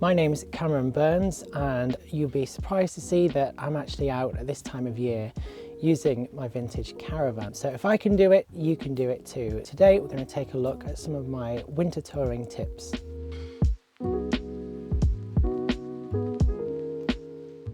My name is Cameron Burns, and you'll be surprised to see that I'm actually out at this time of year using my vintage caravan. So if I can do it, you can do it too. Today we're going to take a look at some of my winter touring tips.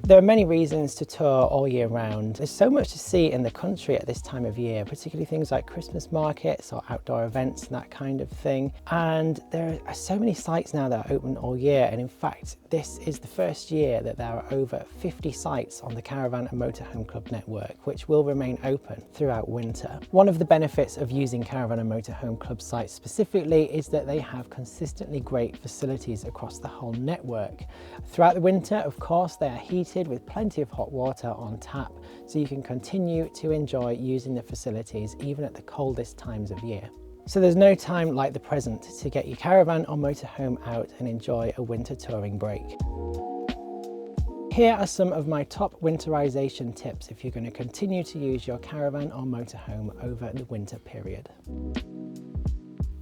There are many reasons to tour all year round. There's so much to see in the country at this time of year, particularly things like Christmas markets or outdoor events and that kind of thing. And there are so many sites now that are open all year. And in fact, this is the first year that there are over 50 sites on the Caravan and Motorhome Club network, which will remain open throughout winter. One of the benefits of using Caravan and Motorhome Club sites specifically is that they have consistently great facilities across the whole network. Throughout the winter, of course, they are heated with plenty of hot water on tap, so you can continue to enjoy using the facilities even at the coldest times of year. So there's no time like the present to get your caravan or motorhome out and enjoy a winter touring break. Here are some of my top winterization tips if you're going to continue to use your caravan or motorhome over the winter period.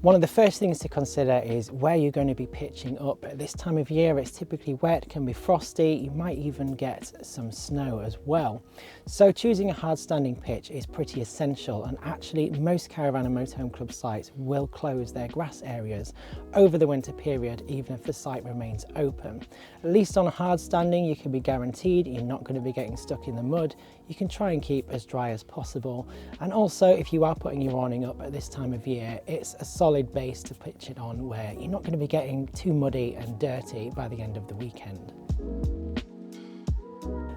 One of the first things to consider is where you're going to be pitching up. At this time of year, it's typically wet, can be frosty, you might even get some snow as well. So choosing a hard standing pitch is pretty essential, and actually most Caravan and Motorhome Club sites will close their grass areas over the winter period, even if the site remains open. At least on a hard standing, you can be guaranteed you're not going to be getting stuck in the mud. You can try and keep as dry as possible. And also, if you are putting your awning up at this time of year, it's a solid base to pitch it on where you're not going to be getting too muddy and dirty by the end of the weekend.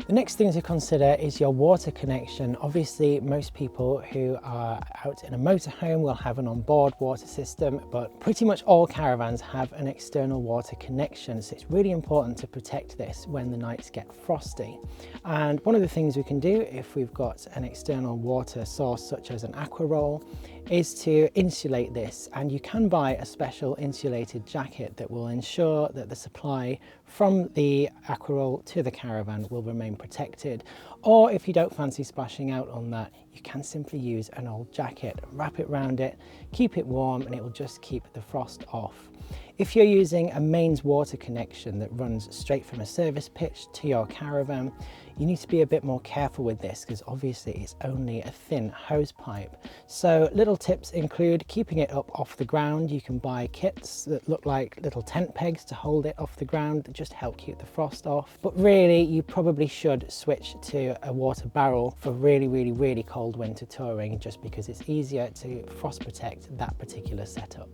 The next thing to consider is your water connection. Obviously, most people who are out in a motorhome will have an onboard water system, but pretty much all caravans have an external water connection. So it's really important to protect this when the nights get frosty. And one of the things we can do if we've got an external water source, such as an aqua roll, is to insulate this, and you can buy a special insulated jacket that will ensure that the supply from the aqua roll to the caravan will remain protected. Or if you don't fancy splashing out on that, you can simply use an old jacket, wrap it around it, keep it warm, and it will just keep the frost off. If you're using a mains water connection that runs straight from a service pitch to your caravan, you need to be a bit more careful with this because obviously it's only a thin hose pipe. So little tips include keeping it up off the ground. You can buy kits that look like little tent pegs to hold it off the ground that just help keep the frost off. But really, you probably should switch to a water barrel for really cold winter touring, just because it's easier to frost protect that particular setup.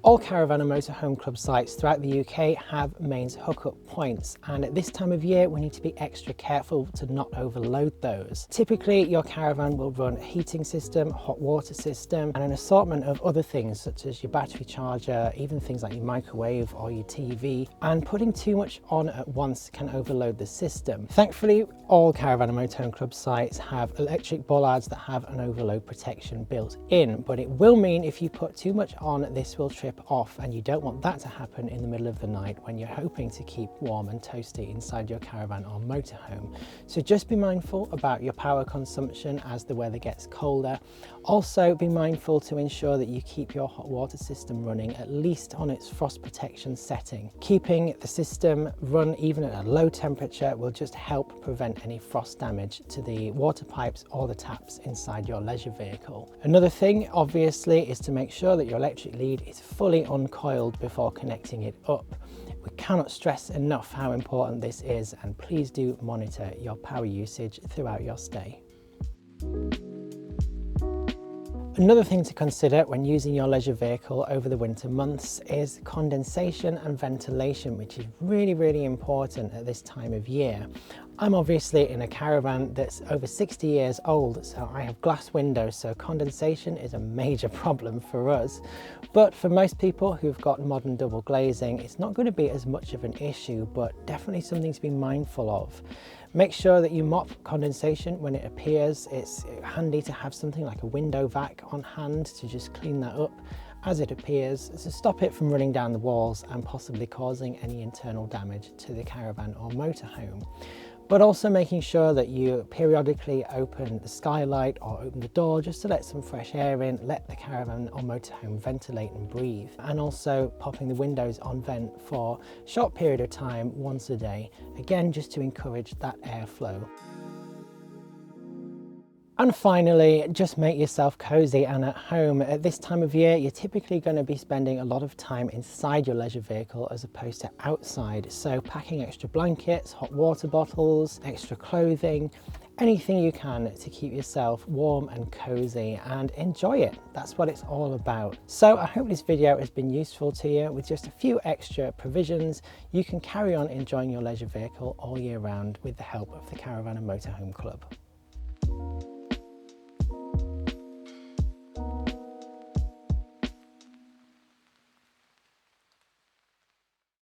All Caravan and Motorhome Club sites throughout the UK have mains hookup points, and at this time of year we need to be extra careful to not overload those. Typically your caravan will run a heating system, hot water system, and an assortment of other things such as your battery charger, even things like your microwave or your TV, and putting too much on at once can overload the system. Thankfully, all Caravan and Motorhome Club sites have electric bollards that have an overload protection built in, but it will mean if you put too much on, this will trip off, and you don't want that to happen in the middle of the night when you're hoping to keep warm and toasty inside your caravan or motorhome. So just be mindful about your power consumption as the weather gets colder. Also be mindful to ensure that you keep your hot water system running at least on its frost protection setting. Keeping the system run even at a low temperature will just help prevent any frost damage to the water pipes or the taps inside your leisure vehicle. Another thing obviously is to make sure that your electric lead is fully uncoiled before connecting it up. We cannot stress enough how important this is, and please do monitor your power usage throughout your stay. Another thing to consider when using your leisure vehicle over the winter months is condensation and ventilation, which is really important at this time of year. I'm obviously in a caravan that's over 60 years old, so I have glass windows, so condensation is a major problem for us. But for most people who've got modern double glazing, it's not going to be as much of an issue, but definitely something to be mindful of. Make sure that you mop condensation when it appears. It's handy to have something like a window vac on hand to just clean that up as it appears, to stop it from running down the walls and possibly causing any internal damage to the caravan or motorhome. but also making sure that you periodically open the skylight or open the door just to let some fresh air in, let the caravan or motorhome ventilate and breathe, and also popping the windows on vent for a short period of time once a day, again just to encourage that airflow. And finally, just make yourself cozy and at home. At this time of year, you're typically going to be spending a lot of time inside your leisure vehicle as opposed to outside. So packing extra blankets, hot water bottles, extra clothing, anything you can to keep yourself warm and cozy, and enjoy it. That's what it's all about. So I hope this video has been useful to you. With just a few extra provisions, you can carry on enjoying your leisure vehicle all year round with the help of the Caravan and Motorhome Club.